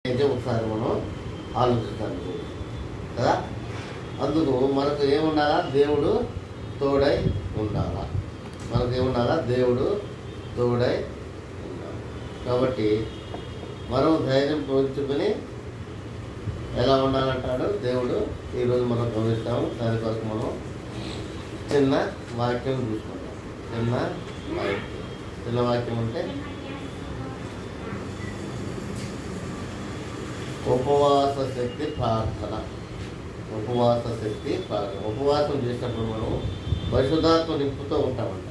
అయితే ఒకసారి మనం ఆలోచిస్తాము కదా. అందుకు మనకు ఏముండాలా? దేవుడు తోడై ఉండాలా. మనకు ఏముండాలా? దేవుడు తోడై ఉండాలి. కాబట్టి మనం ధైర్యం పోల్చుకొని ఎలా ఉండాలంటాడు దేవుడు. ఈరోజు మనం గమనిస్తాము. దాని కొరకు మనం చిన్న వాక్యం చూసుకుంటాం. చిన్న వాక్యం అంటే ఉపవాస శక్తి ప్రార్థన. ఉపవాసం చేసినప్పుడు మనం పరిశుద్ధాత్మ నింపుతూ ఉంటామంట.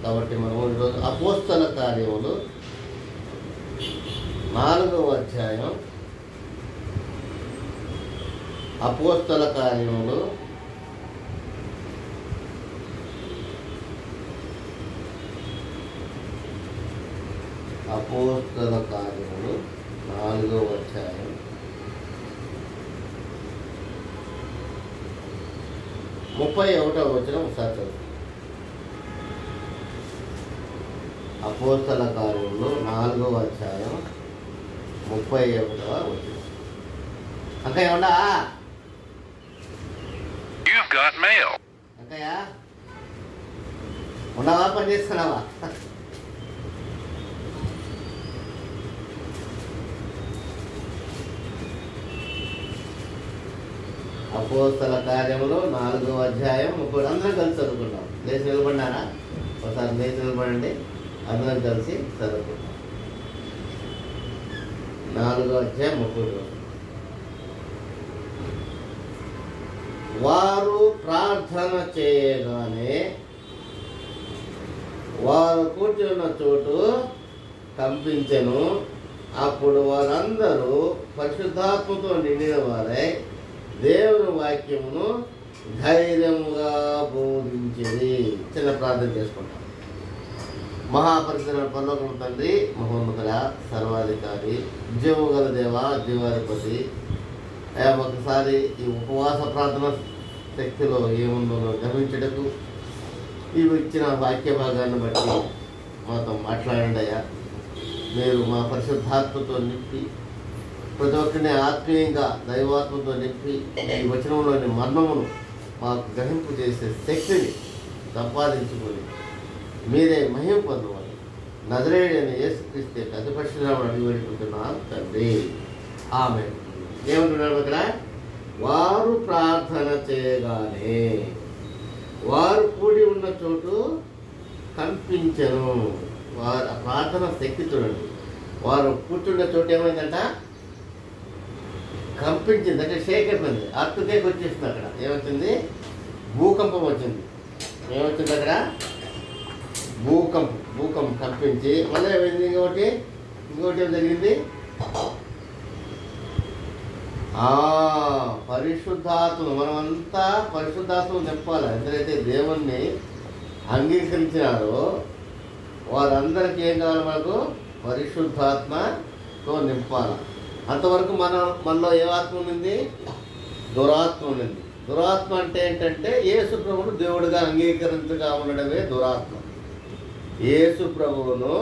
కాబట్టి మనం ఈరోజు అపోస్తల కార్యములు 4వ అధ్యాయం, అపోస్తల కార్యములు 4వ అధ్యాయం 31వ వచనం ఒకసారి చదువు. అపోస్తల కార్యములు 4వ అధ్యాయం 31వ వచనం. అంకయ్య ఉండా? అంకయ్య ఉన్నావా? పని చేస్తున్నావా? అపోస్తల కార్యములు 4వ అధ్యాయం 30. అందరం కలిసి చదువుకుంటాం. లేచి నిలబడినారా? ఒకసారి లేచి నిలబడండి. అందరం కలిసి చదువుకుంటాం. 4వ అధ్యాయం 30. వారు ప్రార్థన చేయగానే వారు కూర్చున్న చోటు కంపించెను. అప్పుడు వారందరూ పరిశుద్ధాత్మతో నిండిన వారై దేవుని వాక్యమును ధైర్యముగా బోధించేది. చిన్న ప్రార్థన చేసుకుంటాం. మహాపరిశుద్ధ పరలోకము తండ్రి, మహోన్నతుడ, సర్వాధికారి, జీవము గల దేవ, జీవాధిపతి, అయా ఒకసారి ఈ ఉపవాస ప్రార్థన శక్తిలో ఏముందో గమనించటకు ఇవి ఇచ్చిన వాక్య భాగాన్ని బట్టి మాతో మాట్లాడండి అయ్యా. మీరు మా పరిశుద్ధాత్మతో నింపి ప్రతి ఒక్కరిని ఆత్మీయంగా దైవాత్మతో నింపి ఈ వచనంలోని మర్మమును మాకు గ్రహింపు చేసే శక్తిని సంపాదించుకొని మీరే మహిమ పొందవాలి. నజరేయుడైన యేసుక్రీస్తు అతి పరిశుద్ధనామమున అడిగి వేడుకుంటున్నాను తండ్రి, ఆమేన్. ఏమంటున్నాడు అక్కడ? వారు ప్రార్థన చేయగానే వారు కూడి ఉన్న చోటు కనిపించెను. వారు ప్రార్థన శక్తి చూడండి. వారు కూర్చున్న చోటు ఏమైందంట? కంపించింది. అంటే షేక్ అయిపోయింది. అర్త్కేక్ వచ్చేసింది. అక్కడ ఏమవుతుంది? భూకంపం వచ్చింది. ఏమవుతుంది అక్కడ? భూకంపం కంపించి మళ్ళీ ఏమైంది? ఇంకోటి ఏం జరిగింది? పరిశుద్ధాత్మ. మనమంతా పరిశుద్ధాత్మ నింపాలి. ఎందరైతే దేవుణ్ణి అంగీకరించినారో వారందరికీ ఏం కావాలి? మనకు పరిశుద్ధాత్మతో నింపాలి. అంతవరకు మనలో ఏ ఆత్మ ఉంది? దురాత్మ ఉంది. దురాత్మ అంటే ఏంటంటే యేసు ప్రభువును దేవుడిగా అంగీకరించగా ఉండడమే దురాత్మ. యేసు ప్రభువును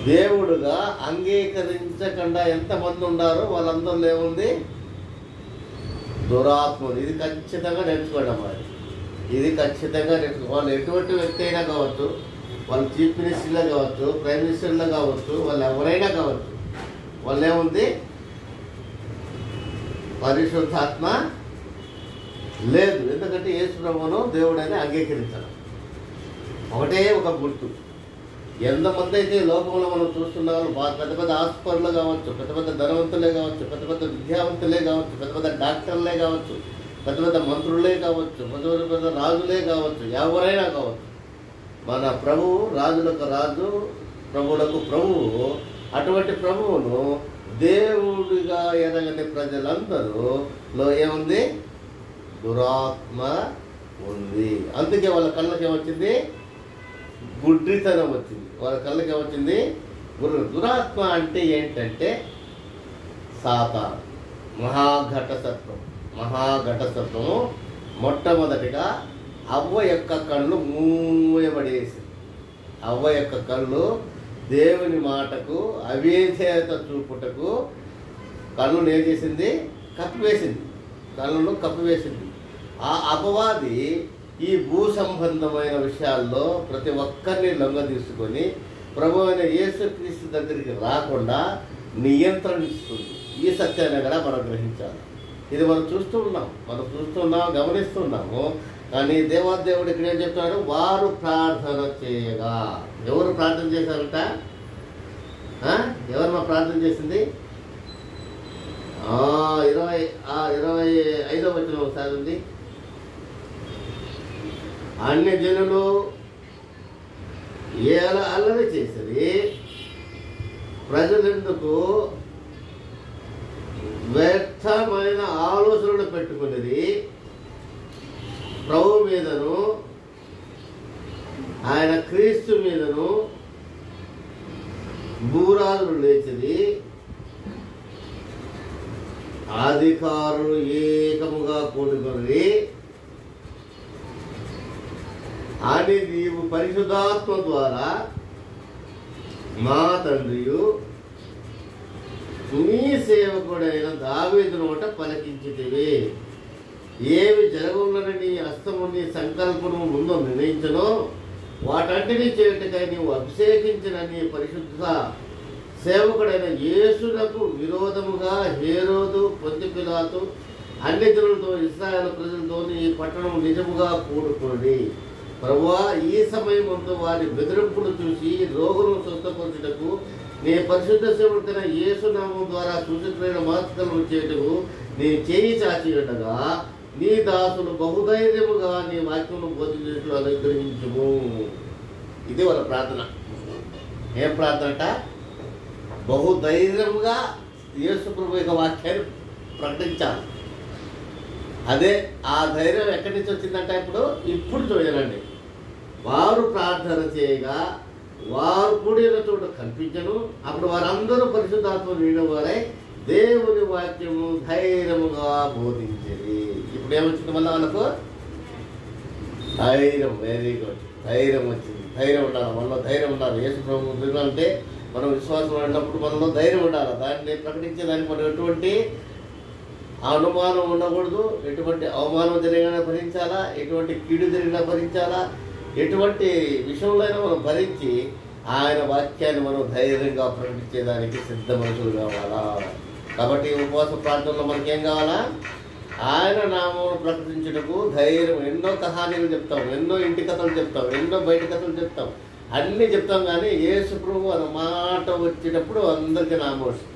దేవుడుగా అంగీకరించకుండా ఎంతమంది ఉన్నారో వాళ్ళందరిలో ఏముంది? దురాత్మ. ఇది ఖచ్చితంగా నేర్చుకోవడం. ఇది ఖచ్చితంగా నేర్చుకో. వాళ్ళు ఎటువంటి వ్యక్తి అయినా కావచ్చు, వాళ్ళు చీఫ్ మినిస్టర్లో కావచ్చు, ప్రైమ్ మినిస్టర్లో కావచ్చు, వాళ్ళు ఎవరైనా కావచ్చు, వాళ్ళు ఏముంది? పరిశుద్ధాత్మ లేదు. ఎందుకంటే యేసు ప్రభువును దేవుడని అంగీకరించాలి. ఒకటే ఒక గుర్తు. ఎంతమంది అయితే లోకంలో మనం చూస్తున్న వాళ్ళు పెద్ద పెద్ద హాస్పిటల్లో కావచ్చు, పెద్ద పెద్ద ధనవంతులే కావచ్చు, పెద్ద పెద్ద విద్యావంతులే కావచ్చు, పెద్ద పెద్ద డాక్టర్లే కావచ్చు, పెద్ద పెద్ద మంత్రులే కావచ్చు, పెద్ద పెద్ద రాజులే కావచ్చు, ఎవరైనా కావచ్చు, మన ప్రభువు రాజులకు రాజు, ప్రభువులకు ప్రభువు. అటువంటి ప్రభువును దేవుడిగా ఎరగని ప్రజలందరూలో ఏముంది? దురాత్మ ఉంది. అందుకే వాళ్ళ కళ్ళకి ఏమొచ్చింది? గుడ్డితనం వచ్చింది. వాళ్ళ కళ్ళకి ఏమొచ్చింది? దురాత్మ అంటే ఏంటంటే సాతాను, మహాఘట సత్వము మొట్టమొదటిగా అవ్వ యొక్క కళ్ళు మూయబడేసి, అవ్వ యొక్క కళ్ళు దేవుని మాటకు అవిధేయత చూపుటకు కళ్ళను ఏం చేసింది? కప్పివేసింది. కళ్ళను కప్పివేసింది. ఆ అపవాది ఈ భూ సంబంధమైన విషయాల్లో ప్రతి ఒక్కరిని లొంగ తీసుకొని ప్రభు అయిన యేసుక్రీస్తు దగ్గరికి రాకుండా నియంత్రణిస్తుంది. ఈ సత్యాన్ని కూడా మనం గ్రహించాలి. ఇది మనం చూస్తున్నాం, గమనిస్తున్నాము. కానీ దేవాదేవుడు ఇక్కడ ఏం చెప్తాడు? వారు ప్రార్థన చేయగా. ఎవరు ప్రార్థన చేశారంట? ఎవరు మా ప్రార్థన చేసింది? 25వ వచనం ఒకసారి ఉంది. అన్య జనులు ఎలా అల్లరి చేసేది, ప్రజలెందుకు వ్యర్థమైన ఆలోచనలు పెట్టుకునేది, ప్రభు మీదను ఆయన క్రీస్తు మీదను భూరాజులు లేచింది, అధికారులు ఏకముగా కూడుకొని అని నీవు పరిశుద్ధాత్మ ద్వారా మా తండ్రియు నీ సేవకుడైన దావీదు నోట పలికించితివి. ఏవి జరగవులని నీ హస్తము నీ సంకల్పము ముందు నిర్ణయించను వాటంటిని చేయుటకై నీవు అభిషేకించిన నీ పరిశుద్ధ సేవకుడైన యేసునకు విరోధముగా హేరోదు, పొంతి పిలాతు అన్ని జనులతో ఇశ్రాయేలు ప్రజలతో ఈ పట్టణం నిజముగా కూడుకున్నది. ప్రభువా, ఈ సమయమందు వారి బెదిరింపులు చూసి రోగులను స్వస్థపరచుటకు నీ పరిశుద్ధ సేవకుడైన యేసునామం ద్వారా సూచకులైన మహత్కారములు చేయుటకు నీ చేయి చాచి ఉండగా నీ దాసులు బహుధైర్యముగా నీ వాక్యమును బోధించుటకు అనుగ్రహించుము. ఇది వాళ్ళ ప్రార్థన. ఏం ప్రార్థన అంట? బహుధైర్యముగా యేసు ప్రభు యొక్క వాక్యాన్ని ప్రకటించాలి. అదే ఆ ధైర్యం ఎక్కడి నుంచి వచ్చిందంట? ఇప్పుడు చూడండి. వారు ప్రార్థన చేయగా వారు కూడిన చోట కనిపించను. అప్పుడు వారందరూ పరిశుద్ధాత్మ నిండిన వారై దేవుని వాక్యము ధైర్యముగా బోధించేది. ఇప్పుడు ఏమొచ్చింది? మళ్ళీ వాళ్ళకు ధైర్యం. Very good. ధైర్యం వచ్చింది. ధైర్యం ఉండాలి. మనలో ధైర్యం ఉండాలి. యేసు ప్రభు అంటే మనం విశ్వాసం అన్నప్పుడు మనలో ధైర్యం ఉండాలి. దాన్ని ప్రకటించేదానికి మనం ఎటువంటి అనుమానం ఉండకూడదు. ఎటువంటి అవమానం జరిగినా భరించాలా, ఎటువంటి కీడు జరిగినా భరించాలా, ఎటువంటి విషయంలో అయినా మనం భరించి ఆయన వాక్యాన్ని మనం ధైర్యంగా ప్రకటించేదానికి సిద్ధ మనుషులు కావాలా. కాబట్టి ఉపవాస ప్రార్థనలో మనకేం కావాలా? ఆయన నామమును ప్రకటించుటకు ధైర్యం. ఎన్నో కహానీలు చెప్తాం, ఎన్నో ఇంటి కథలు చెప్తాం, ఎన్నో బయట కథలు చెప్తాం, అన్నీ చెప్తాం. కానీ యేసు ప్రభు అన్న మాట వచ్చేటప్పుడు అందరికీ నామోషం.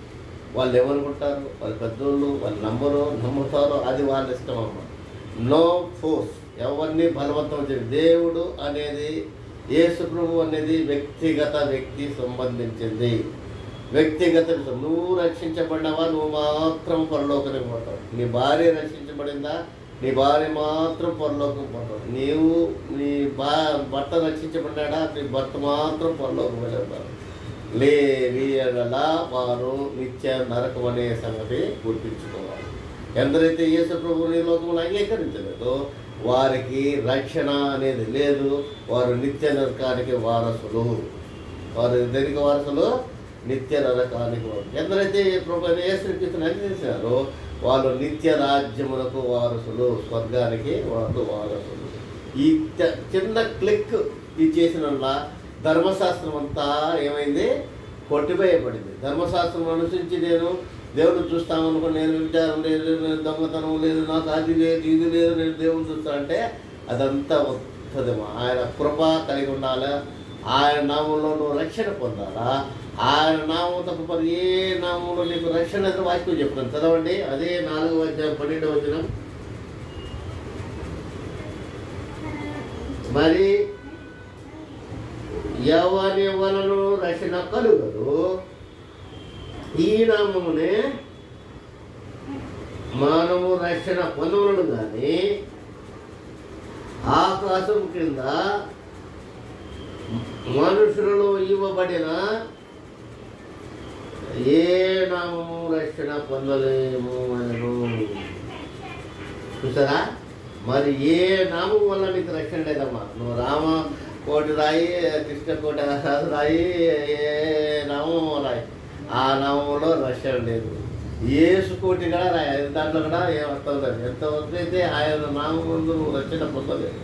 వాళ్ళు ఏమనుకుంటారు? వాళ్ళు పెద్దోళ్ళు, వాళ్ళు నమ్ముతారో అది వాళ్ళ ఇష్టం అమ్మ. No force. ఎవరిని బలవంతం చేయదు. దేవుడు అనేది, యేసు ప్రభు అనేది వ్యక్తి సంబంధించింది. వ్యక్తిగత విషయం. నువ్వు రక్షించబడినవా? నువ్వు మాత్రం పరలోకానికి పోతావు. నీ భార్య రక్షించబడిందా? నీ భార్య మాత్రం పరలోకం పోతావు. నీ భర్త రక్షించబడ్డా? నీ భర్త మాత్రం పరలోకం వెళ్ళారు. లేనియలా వారు నిత్య నరకం అనే సంగతి గుర్తించుకోవాలి. ఎందరైతే యేసు ప్రభువుని లోకంలో అంగీకరించలేదో వారికి రక్షణ అనేది లేదు. వారు నిత్య నరకానికి వారసులు. వారు దేనికి వారసులు? నిత్య నరకానికి వారసులు. ఎందరైతే ప్రభు యేసుక్రీస్తుని అంగీకరించారో వాళ్ళు నిత్య రాజ్యములకు వారసులు, స్వర్గానికి వాళ్ళు వారసులు. ఈ చిన్న క్లిక్ ఇది చేసిన ధర్మశాస్త్రం అంతా ఏమైంది? కొట్టివేయబడింది. ధర్మశాస్త్రం అనుసరించి నేను దేవుడు చూస్తామనుకో, నేను విచారం లేదు, నేను దొంగతనం లేదు, నాకు అది లేదు, ఇది లేదు, నేను దేవుడు చూస్తా అంటే అదంతా వస్తుందేమో. ఆయన కృప కలిగి ఉండాలా. ఆయన నామంలో నువ్వు రక్షణ పొందాలా. ఆయన నామం తప్ప మరి ఏ నామంలో నీకు రక్షణ అయితే వాక్యం చెప్పడం చదవండి. అదే 4వ అధ్యాయం 12వ వచనం. మరి ఎవరి వలన రక్షణ కలుగదు, ఈ నామమునే మనము రక్షణ పొందవలను. కానీ ఆకాశం కింద మనుషులలో ఇవ్వబడిన ఏ నామము రక్షణ పొందలేము అనను. చూసారా? మరి ఏ నామం వల్ల నీకు రక్షణ లేదమ్మా. నువ్వు కోటి రాయి, కృష్ణ కోటి రాయి, ఏ నామం రాయి, ఆ నామంలో రక్షణ లేదు. యేసు కోటి కూడా రాయి, దాంట్లో కూడా ఏమర్థం లేదు. ఎంతవరకు అయితే ఆయన నామం ముందు నువ్వు రక్షణ పొందలేదు,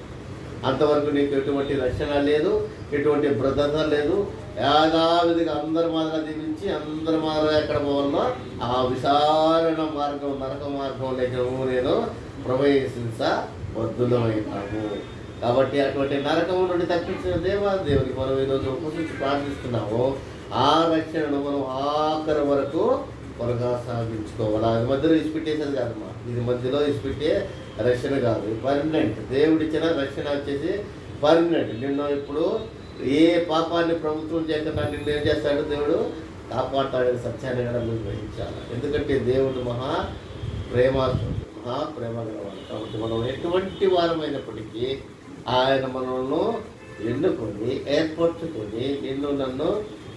అంతవరకు నీకు ఎటువంటి రక్షణ లేదు, ఎటువంటి భద్రత లేదు. యాదావిధిగా అందరి మాదిరిగా దీవించి అందరి మాదిరిగా ఎక్కడ పోవాలో ఆ విశాలమైన మార్గం, నరక మార్గం లేక నేను ప్రవేశించ బద్ధులమైనాము. కాబట్టి అటువంటి నరకము నుండి తప్పించిన దేవునికి మనం ఈరోజు ఉపయోగించి ప్రార్థిస్తున్నాము. ఆ రక్షణను మనం ఆఖరి వరకు త్వరగా సాధించుకోవాలి. అది మధ్యలో ఇసిపెట్టేసేది కాదమ్మా, ఇది మధ్యలో ఇసిపెట్టే రక్షణ కాదు, పర్మనెంట్. దేవుడిచ్చిన రక్షణ వచ్చేసి పర్మనెంట్. నిన్ను ఇప్పుడు ఏ పాపాన్ని ప్రభుత్వం చేయకుండా నిన్ను ఏం చేస్తాడు దేవుడు? కాపాడతాడని సత్యాన్ని కూడా మీరు గ్రహించాలి. ఎందుకంటే దేవుడు మహా ప్రేమ గలవాడు. కాబట్టి మనం ఎటువంటి వారమైనప్పటికీ ఆయన మనల్ని ఎన్నుకొని ఏర్పరచుకొని నిన్ను నన్ను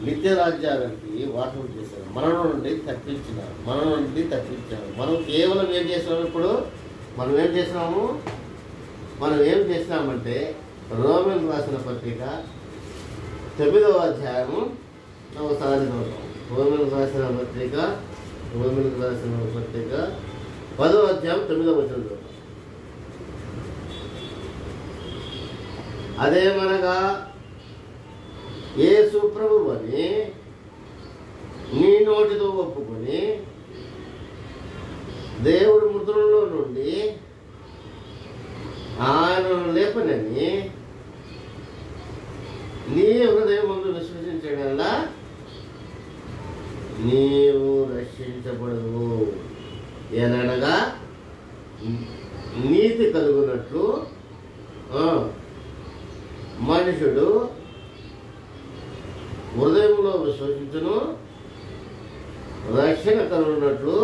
నిత్య రాజ్యానికి వారసులు చేశారు. మరణం నుండి తప్పించారు. మనం కేవలం ఏం చేస్తున్నాము? ఇప్పుడు మనం ఏం చేసినామంటే రోమన్ రాసిన పత్రిక 9వ అధ్యాయము ఒకసారి రోమన్ రాసిన పత్రిక 10వ అధ్యాయం 9వ వచనం. అదేమనగా యేసు ప్రభువని నీ నోటితో ఒప్పుకొని దేవుడి మృతులలో నుండి ఆయనను లేపనని నీ హృదయం ముందు విశ్వసించగల నీవు రక్షించబడవు. ఏనగా నీతి కలుగునట్లు మనుషుడు హృదయంలో విశ్వసించును, రక్షణ కలుగునట్లు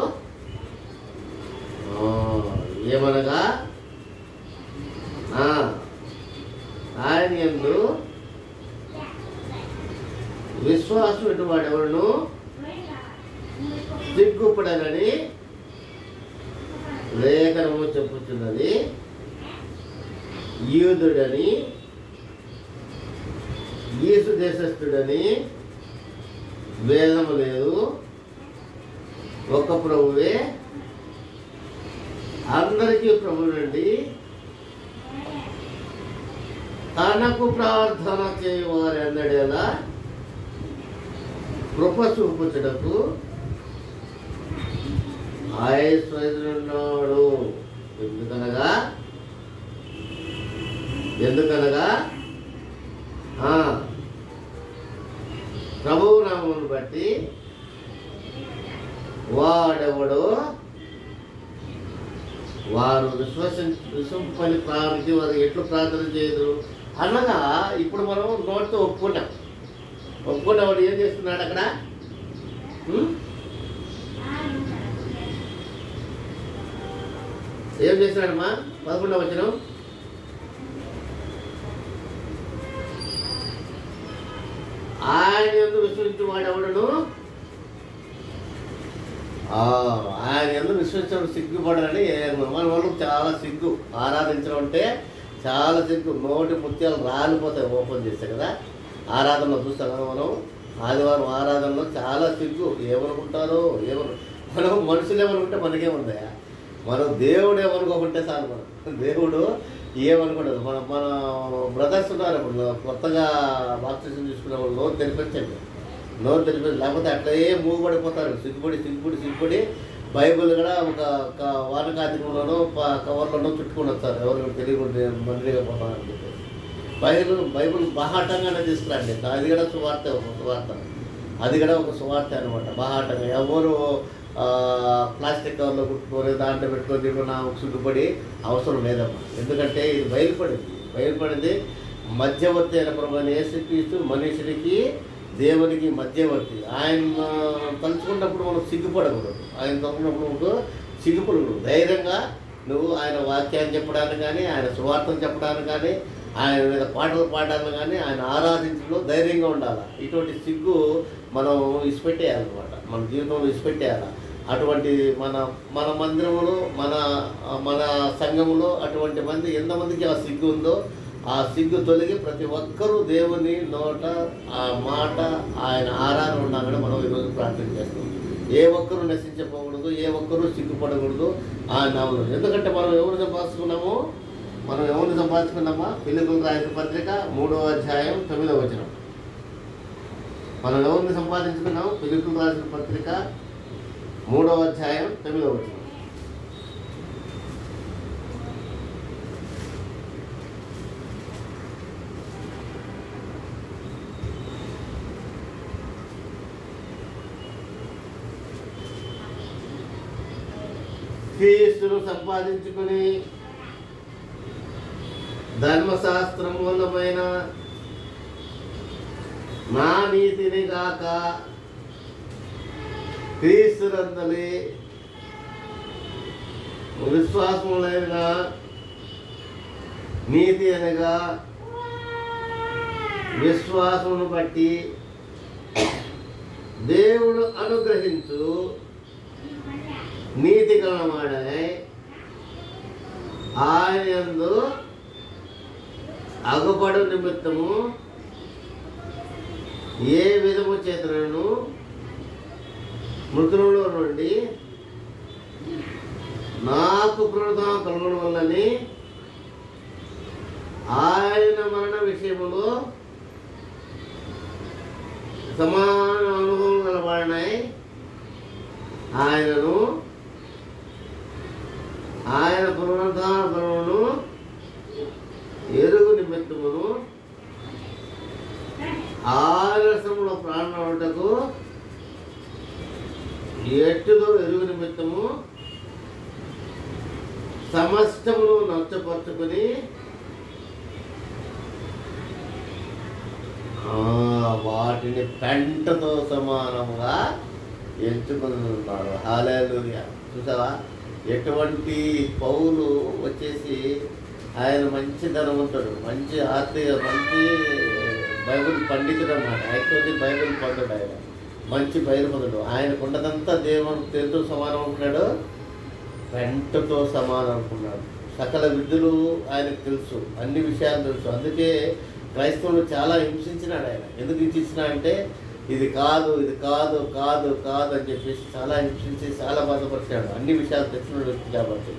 ఏమనగా ఆయన యందు విశ్వాసం ఎటువాడెవడును సిగ్గుపడనని లేఖనము చెప్పుచున్నది. యూదుడని, యేసు దేశస్థుడని భేదము లేదు, ఒక్క ప్రభువే, అందరికీ ప్రభువునండి. తనకు ప్రార్థన చేయవారి అందడేలా కృప చూపుచుటకు ఆయస్వరున్నాడు. ఎందుకనగా ప్రభువు నామమును బట్టి వాడెవడో వారు విశ్వసింపని ప్రార్థి వారు ఎట్లు ప్రార్థన చేయదు అనగా ఇప్పుడు మనం నోటితో ఒప్పుకున్నవాడు ఏం చేస్తున్నాడు అక్కడ? ఏం చేస్తున్నాడమ్మా? 11వ వచనం. ఆయన యందు విశ్వసించు వాడెవడను, ఆయన యందు విశ్వసించడం సిగ్గుపడాలని మన వాళ్ళు చాలా సిగ్గు. ఆరాధించడం అంటే చాలా సిగ్గు. నోటి ముత్యాలు రాలిపోతాయి ఓపెన్ చేస్తే కదా. ఆరాధనలో చూస్తాం కదా మనం, ఆదివారం ఆరాధనలో చాలా సిగ్గు. ఏమనుకుంటారో మనం మనుషులు ఏమనుకుంటే మనకేముందా? మనం దేవుడు ఏమనుకోకుంటే చాలు. మనం దేవుడు ఏమనుకుంటారు. మన బ్రదర్స్ ఉన్నారు ఇప్పుడు కొత్తగా బాప్తిజం తీసుకునే వాళ్ళు నోరు తెలిపించండి, లేకపోతే అట్లే మూగుపడిపోతారు. సిగ్గుపడి బైబిల్ కూడా ఒక వానకాధికంలోనో కవర్లోనో చుట్టుకొని వస్తారు. ఎవరు తెలియకుండా మందిగా పోతారని చెప్పేసి బైబిల్ బాహాటంగానే తీసుకురండి. అది కూడా సువార్త, అది కూడా ఒక సువార్త అనమాట. బాహాటంగా ఎవరు ప్లాస్టిక్ కవర్లో కుట్టుకొని దాంట్లో పెట్టుకొని నాకు సిగ్గుపడి అవసరం లేదమ్మా. ఎందుకంటే ఇది బయలుపడింది మధ్యవర్తి అయిన ప్రభువైన యేసుక్రీస్తు మనుషుడికి దేవునికి మధ్యవర్తి. ఆయన తలుచుకున్నప్పుడు మనం సిగ్గుపడకూడదు. ఆయన తలుచుకున్నప్పుడు సిగ్గుపడకూడదు. ధైర్యంగా నువ్వు ఆయన వాక్యాన్ని చెప్పడానికి కానీ, ఆయన సువార్తను చెప్పడానికి కానీ, ఆయన మీద పాటలు పాడడానికి కానీ, ఆయన ఆరాధించడంలో ధైర్యంగా ఉండాలి. ఇటువంటి సిగ్గు మనం ఇసిపెట్టేయాలన్నమాట, మన జీవితంలో ఇసిపెట్టేయాలి. అటువంటి మన మందిరంలో మన సంఘంలో అటువంటి మంది ఎంతమందికి ఆ సిగ్గు ఉందో ఆ సిగ్గు తొలగి ప్రతి ఒక్కరూ దేవుని నోట ఆ మాట ఆయన ఆరాధన ఉండాలని మనం ఈరోజు ప్రార్థన చేస్తాం. ఏ ఒక్కరూ నశించకూడదు, ఏ ఒక్కరూ సిగ్గుపడకూడదు ఆ నామములో. ఎందుకంటే మనం ఎవరు సంపాదించుకున్నాము? మనం ఎవరిని సంపాదించుకున్నామా? ఫిలిప్పీయులకు రాసిన పత్రిక 3వ అధ్యాయం 9వ వచనం. మనం ఎవరిని సంపాదించుకున్నాము? ఫిలిప్పీయులకు రాసిన పత్రిక 3వ అధ్యాయం 9వ వచనం. క్రీస్తును సంపాదించుకుని ధర్మశాస్త్ర మూలమైన నా నీతిని గాక క్రీస్తునందలి విశ్వాసములైన నీతి అనగా విశ్వాసమును బట్టి దేవుడు అనుగ్రహించు నీతి గలవాడై ఆయన యందు అగుపడు నిమిత్తము ఏ విధము చేతనను మృతులలో నుండి నాకు పునరుద్ధరణ కలగడం వల్లని ఆయన మరణ విషయములో సమాన అనుభవం గలవాడినై ఆయనను ఆయన పునరుద్ధరణ బలమును ఎరుగు నిమిత్తమును ఆలస్యంలో ప్రాణముటకు ఎట్టుదో ఎరుగు నిమిత్తము సమస్తమును నష్టపరుచుకొని వాటిని పెంటతో సమానంగా ఎంచుకొని ఉన్నారు. హల్లెలూయా. చూసావా, ఎటువంటి పౌలు వచ్చేసి ఆయన మంచి ధనవంతుడు, మంచి ఆర్థిక, మంచి బైబిల్ పండితుడు అన్నమాట. యాక్చువల్లీ బైబిల్ పండుడు ఆయన, మంచి బైబిలుడు. ఆయనకున్నదంతా దేవునితో సమానం అనుకున్నాడు, పెంటతో సమానం అనుకున్నాడు. సకల విద్యలు ఆయనకు తెలుసు, అన్ని విషయాలు తెలుసు. అందుకే క్రైస్తవులు చాలా హింసించినాడు ఆయన. ఎందుకు హింసించినా అంటే ఇది కాదు, ఇది కాదు, కాదు కాదు అని చెప్పేసి చాలా హింసించి చాలా బాధపరిచాడు, అన్ని విషయాలు తెలిసిన వ్యక్తి కాబట్టి.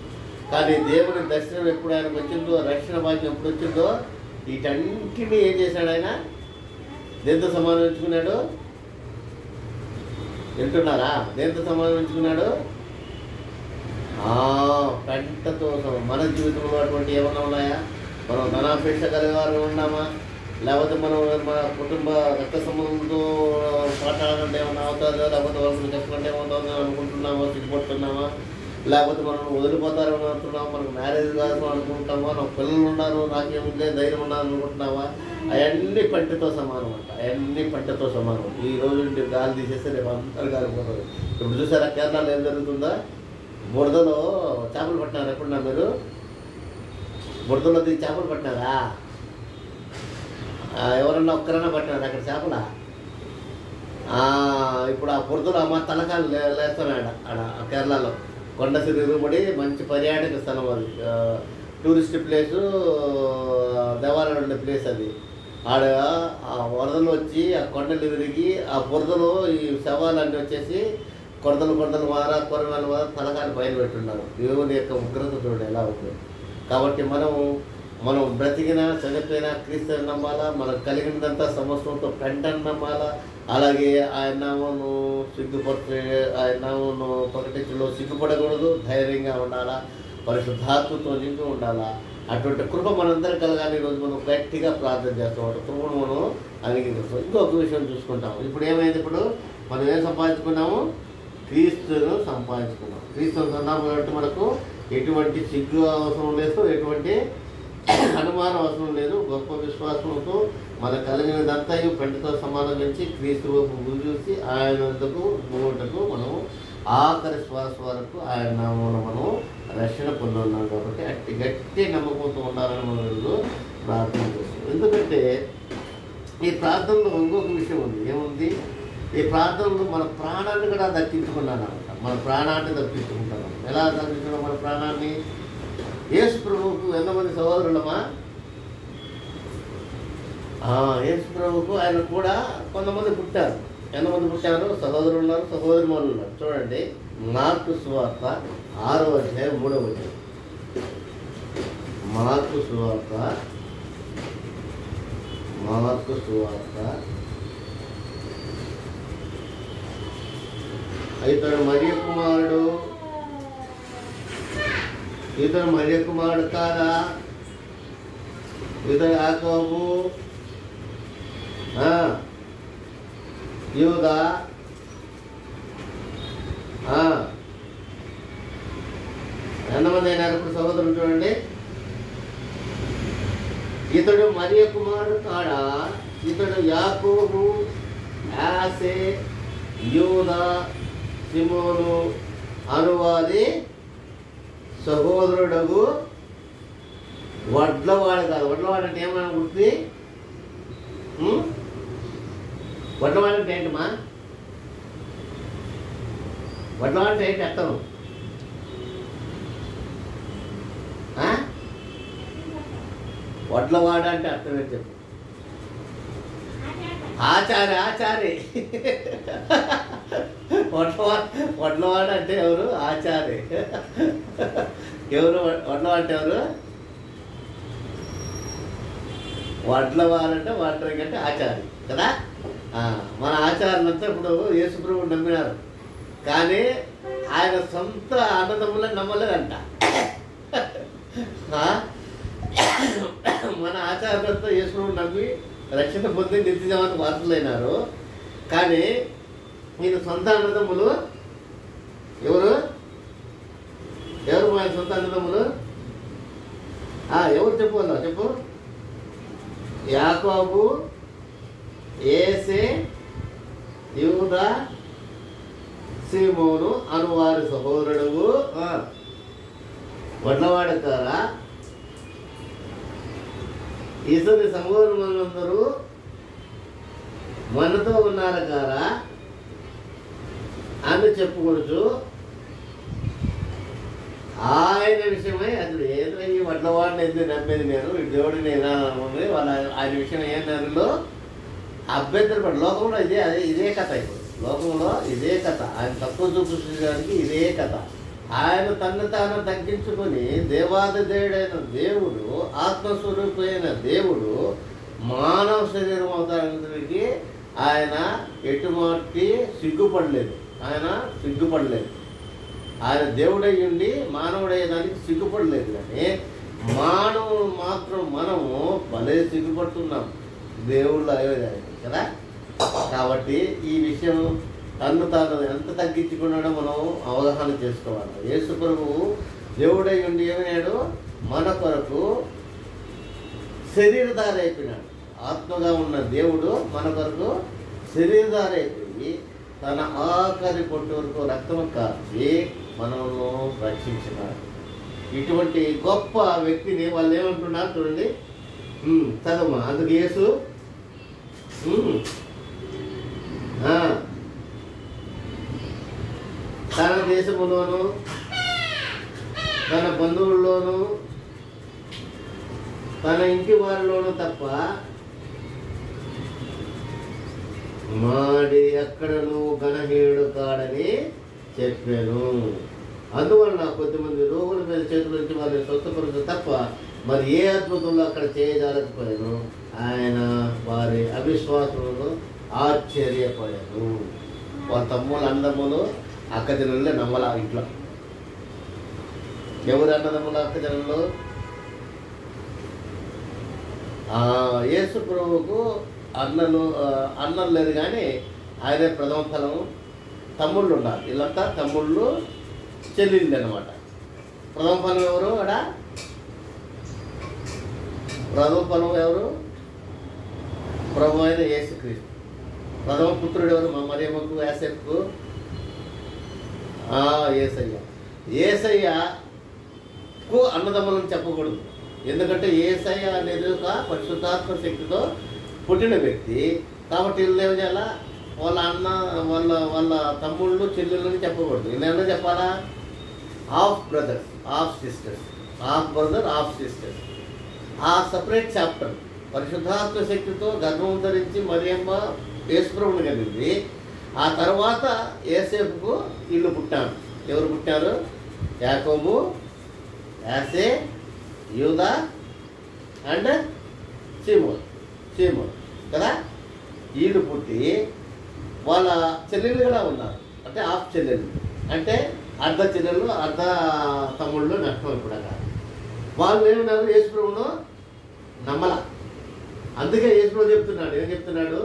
కానీ దేవుని దర్శనం ఎప్పుడు ఆయనకు వచ్చిందో, రక్షణ భాగ్యం ఎప్పుడు వచ్చిందో, వీటన్నిటినీ ఏం చేశాడు ఆయన? దేంతో సమానం వింటున్నారా? దేంతో సమానం? పెంటతో. మన జీవితంలో అటువంటి ఏమన్నా ఉన్నాయా? మనం ధనాపేక్ష కలిగారు ఉన్నామా? లేకపోతే మనం మన కుటుంబ రక్త సంబంధంతో మాట్లాడాలంటే ఏమన్నా అవుతుందో, లేకపోతే వాళ్ళని చెప్పాలంటే ఏమవుతుందో అనుకుంటున్నామా? సిగ్గుపడుతున్నామా? లేకపోతే మనం వదిలిపోతారని అనుకుంటున్నామా? మనకు మ్యారేజ్ కాదు అనుకుంటున్నామా? నాకు పిల్లలు ఉన్నారు, నాకేముందే ధైర్యం ఉన్నారు అనుకుంటున్నావా? అవన్నీ పంటతో సమానం అంట, అవన్నీ పంటతో సమానం. ఈ రోజు గాలి తీసేస్తే రేపు అందరు కాలిపోతుంది. ఇప్పుడు చూసారా కేరళలో ఏం జరుగుతుందా? బురదలో చేపలు పట్టినారు. ఎప్పుడున్నా మీరు బురదలో దిగి చేపలు పట్టినారా? ఎవరన్నా ఒక్కరైనా పట్టినారు అక్కడ చేపల? ఇప్పుడు ఆ బురదలో అమ్మ తలకాలు లేస్తున్నాడు ఆడ కేరళలో. కొండ సిరుగుబడి మంచి పర్యాటక స్థలం అది, టూరిస్ట్ ప్లేసు, దేవాలయం ఉండే ప్లేస్ అది. ఆడ ఆ వరదలు వచ్చి ఆ కొండలు విరిగి ఆ బురదలో ఈ శవాలన్నీ వచ్చేసి కొరతలు కొరవేల తలకాలు పైన పెట్టున్నారు. దేవుని యొక్క ఉగ్రత చూడండి ఎలా ఉంది. కాబట్టి మనం బ్రతికినా చనిపోయినా క్రీస్తుని నమ్మాలా, మనకు కలిగినదంతా సమస్తంతో పెంటని నమ్మాలా. అలాగే ఆయన నామమును ఆయన నామమును ప్రకటించడంలో సిగ్గుపడకూడదు, ధైర్యంగా ఉండాలా, పరిశుద్ధాత్మతో నింపి ఉండాలా. అటువంటి కృప మనందరం కలగాలి. ఈరోజు మనం గట్టిగా ప్రార్థన చేస్తాం, అటు కృపను మనం అంగీకరిస్తాం. ఇంకొక విషయం చూసుకుంటాం. ఇప్పుడు ఏమైంది? ఇప్పుడు మనం ఏం సంపాదించుకున్నాము? క్రీస్తును సంపాదించుకున్నాం. క్రీస్తును సన్నాము కాబట్టి మనకు ఎటువంటి సిగ్గు అవసరం లేదు, ఎటువంటి అనుమానం అవసరం లేదు. గొప్ప విశ్వాసంతో మన కలిగినదంతా పెంటతో సమానంగా క్రీస్తు చూసి ఆయన వద్దకు మూటకు మనం ఆఖరి శ్వాస వరకు ఆయన నామమున మనం రక్షణ పొందున్నాం. కాబట్టి అట్టి గట్టి నమ్మకంతో ఉండాలని మనం ఈరోజు ప్రార్థన చేస్తాం. ఎందుకంటే ఈ ప్రార్థనలో ఇంకొక విషయం ఉంది. ఏముంది? ఈ ప్రార్థనలో మన ప్రాణాన్ని కూడా దక్కించుకున్నాను అనమాట. మన ప్రాణాన్ని దక్కించుకుంటాం. ఎలా దక్కించుకున్నాం మన ప్రాణాన్ని? యేసు ప్రభువుకు ఎంతమంది సహోదరులమా? యేసు ప్రభువుకు ఆయన కూడా కొంతమంది పుట్టారు. ఎంతమంది పుట్టారు? సహోదరులు ఉన్నారు, సహోదరిమణులు ఉన్నారు. చూడండి, మార్కు సువార్త 6వ అధ్యాయం 3వ వచనం. మార్కు సువార్త ఇతడు మరియ కుమారుడు కాదా? ఇతడు యాకోబు, యూదా, ఎంతమంది అయినారు ఇప్పుడు సహోదరులు? చూడండి, ఇతడు మరియ కుమారుడు కాడా? ఇతడు యాకోబు, యాసే, యూదా, సిమోను అనువాది సహోదరుడగు వడ్లవాడు కాదు. వడ్లవాడు అంటే ఏమన్నా గుర్తి? వడ్లవాడు అంటే ఏంటమ్మా? వడ్లవాడు అంటే ఏంటి అర్థం? వడ్లవాడు అంటే అర్థం ఏంటి చెప్పు? ఆచారి. వడ్లవాడు అంటే ఎవరు? ఆచారి. ఎవరు వడ్లవాడు అంటే ఎవరు? వడ్లవాడంటే వాటరింగ్ అంటే ఆచారి కదా. మన ఆచారులంతా ఇప్పుడు యేసుప్రభువు నమ్మినారు, కానీ ఆయన సొంత అన్నదమ్ములను నమ్మలేదంట. మన ఆచారులతో యేసుప్రభువు నమ్మి రక్షణ పొంది నిత్యజీవానికి వారసులైనారు, కానీ ఈయన సొంత అన్నదమ్ములు ఎవరు? మన సొంత అన్నదమ్ములు ఎవరు చెప్పు? యాకోబు, ఏసే, యూదా, సీమోను అనువారి సహోదరుడు వడ్లవాడు కారా? ఇతని సహోదరులందరూ మనతో ఉన్నారు కారా అని చెప్పుకోవచ్చు. ఆయన విషయమై అసలు ఏదో ఈ వడ్లవాడిని ఎందుకు నమ్మేది నేను, ఈ దేవుడిని ఏదైనా వాళ్ళ ఆయన విషయం ఏమో అభ్యంతరపడి లోకంలో ఇదే కథ. ఇప్పుడు లోకంలో ఇదే కథ. ఆయన తక్కువ చూపించడానికి ఇదే కథ. ఆయన తను తాను తగ్గించుకొని దేవాదిదేవుడైన దేవుడు, ఆత్మస్వరూపైన దేవుడు మానవ శరీరం అవతారానికి ఆయన ఎటువంటి సిగ్గుపడలేదు. ఆయన దేవుడై ఉండి మానవుడయ్యేదానికి సిగ్గుపడలేదు. కానీ మానవులు మాత్రం మనము భలే సిగ్గుపడుతున్నాం దేవుళ్ళు అయ్యేదానికి కదా. కాబట్టి ఈ విషయం తను తాను ఎంత తగ్గించుకున్నాడో మనం అవగాహన చేసుకోవాలి. యేసు ప్రభువు దేవుడై ఉండి ఏమయ్యాడు? మన కొరకు శరీరధారి అయిపోయినాడు. ఆత్మగా ఉన్న దేవుడు మన కొరకు శరీరధారి అయిపోయి తన ఆఖరి పొట్టు వరకు రక్తము కార్చి మనము రక్షించినాడు. ఇటువంటి గొప్ప వ్యక్తిని వాళ్ళు ఏమంటున్నారు చూడండి, చదవమా. అందుకు యేసు తన దేశములోను తన బంధువుల్లోనూ తన ఇంటి వారిలోనూ తప్ప మాడి ఎక్కడను గణహీనుడు కాడని చెప్పాను. అందువలన కొద్దిమంది రోగుల మీద చేతుల నుంచి వాళ్ళని స్వస్థపరచు తప్ప మరి ఏ అద్భుతంలో అక్కడ చేయజాలకపోయాను. ఆయన వారి అవిశ్వాసములను ఆశ్చర్యపడాను. వాళ్ళ తమ్ముళ్ళు అన్నదమ్ములు అక్కజనులే నమ్మల. ఇంట్లో ఎవరు అన్నదమ్ములు అక్కజనులు? యేసు ప్రభువుకు అన్నలు లేదు, కానీ ఆయనే ప్రథమ ఫలం. తమ్ముళ్ళు ఉన్నారు, వీళ్ళంతా తమ్ముళ్ళు చెల్లింది అనమాట. ప్రథమ ఫలం ఎవరు? ప్రథమ ఫలం ఎవరు? ప్రభు అయిన యేసుక్రీస్తు. ప్రథమ పుత్రుడు ఎవరు? మా మరియమ్మకు, యాసేపుకు యేసయ్యకు అన్నదమ్ములను చెప్పకూడదు. ఎందుకంటే యేసయ్య అనేది ఒక పరిశుద్ధాత్మ శక్తితో పుట్టిన వ్యక్తి. కాబట్టి వీళ్ళు ఏం చేయాలా? వాళ్ళ అన్న వాళ్ళ తమ్ముళ్ళు చెల్లెళ్ళని చెప్పకూడదు. వీళ్ళు ఏమన్నా చెప్పాలా? Half brothers, half sisters, half brother, half sisters. ఆ సపరేట్ చాప్టర్ పరిశుద్ధాత్మ శక్తితో గర్భం ధరించి మరియమ్మ యేసుప్రభుని కలిగింది. ఆ తర్వాత యేసేపుకు వీళ్ళు పుట్టారు. ఎవరు పుట్టారు? యాకోబు, యాసే, యూదా అండ్ సీమోన్ కదా. వీళ్ళు పుట్టి వాళ్ళ చెల్లెళ్ళు కూడా ఉన్నారు. అంటే హాఫ్ చెల్లెళ్ళు, అంటే అర్ధ చెల్లెళ్ళు అర్ధ తమ్ముళ్ళు నష్టం కూడా కాదు. వాళ్ళు ఏమన్నారు? యేసుప్రభును నమ్మల. అందుకే యేసుప్రభు చెప్తున్నాడు. ఏం చెప్తున్నాడు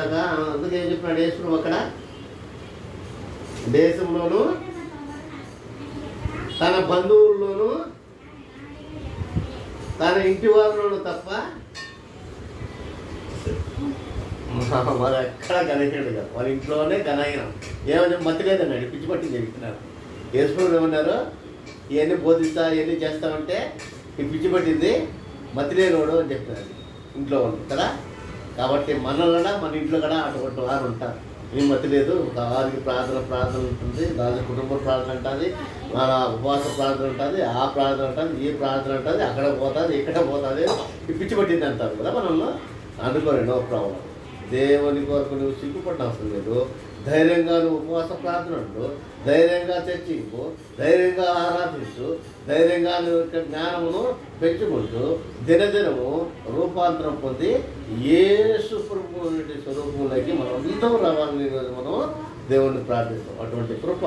అక్క? అందుకే ఏం చెప్తున్నాడు యేసుప్రభు అక్కడ? దేశంలోనూ తన బంధువుల్లోనూ తన ఇంటి వారిలోనూ తప్ప మరి ఎక్కడ గణేశాడు కదా. వాళ్ళ ఇంట్లోనే గణాయినం. ఏమని మతి లేదన్నాడు, పిచ్చి పట్టి చెప్తున్నారు. యేసుప్రభు ఏమన్నారు? ఇవన్నీ బోధిస్తా ఇవన్నీ చేస్తామంటే ఈ పిచ్చి పట్టింది మతి లేనోడు అని చెప్తున్నారు ఇంట్లో వాళ్ళు కదా. కాబట్టి మనలో మన ఇంట్లో కూడా అటువంటి వారు ఉంటారు. ఏం మతి లేదు. వారికి ప్రార్థన ఉంటుంది, దాని కుటుంబ ప్రార్థన ఉంటుంది, మన ఉపవాస ప్రార్థన ఉంటుంది, ఆ ప్రార్థన ఉంటుంది, ఈ ప్రార్థన ఉంటుంది, అక్కడ పోతుంది, ఇక్కడ పోతుంది, ఈ పిచ్చి పట్టింది అంటారు కదా. మనల్ని అనుకోని నో ప్రాబ్లం. దేవుని కొరకు నువ్వు సిగ్గుపడిన అవసరం లేదు. ధైర్యంగా నువ్వు ఉపవాస ప్రార్థన ఉండు, ధైర్యంగా చర్చింపు, ధైర్యంగా ఆరాధించు, ధైర్యంగా నువ్వు జ్ఞానమును పెంచుకుంటూ దినదినము రూపాంతరం పొంది యేసు ప్రభువు స్వరూపంలోకి మనం అందరం రావాలని మనం దేవుణ్ణి ప్రార్థిస్తాం. అటువంటి కృప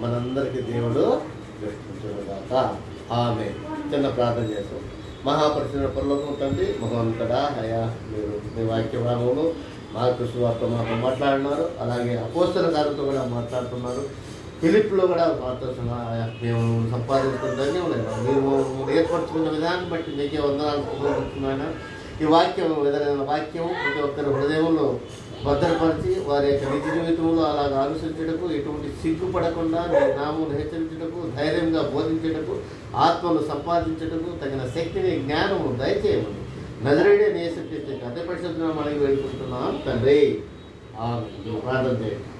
మనందరికీ దేవుడు దృష్టించుగాక. ఆమె చిన్న ప్రార్థన చేస్తాం. మహాపరిశుద్ధ పరలోకం తండ్రి, మహోన్నతుడా, అయా మీరు మీ వాక్య భాగంలో మార్కు సువార్త మాతో మాట్లాడినారు. అలాగే అపోస్తల కార్యంతో కూడా మాట్లాడుతున్నారు. ఫిలిప్లో కూడా మాతో మేము సంపాదించుకున్న ధన్యవాదాలు. మీరు ఏర్పరచుకున్న విధానం బట్టి మీకే వందనాలు కోరుకుంటున్నాను. ఈ వాక్యం ఎదురైన వాక్యం ప్రతి ఒక్కరి హృదయంలో భద్రపరిచి వారి యొక్క నిజ జీవితంలో అలాగ అనుసరించటకు, ఎటువంటి సిగ్గుపడకుండా మీ నామమును హెచ్చరించటకు, ధైర్యంగా బోధించటకు, ఆత్మను సంపాదించటకు తగిన శక్తిని, జ్ఞానము దయచేయమని నజరేయుడైన యేసుక్రీస్తు అతి పరిశుద్ధ నామమున వేడుకుంటున్నాం తండ్రి. ప్రార్థన చేయండి.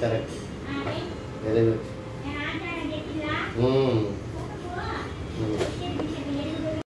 కరెక్ట్. Very good.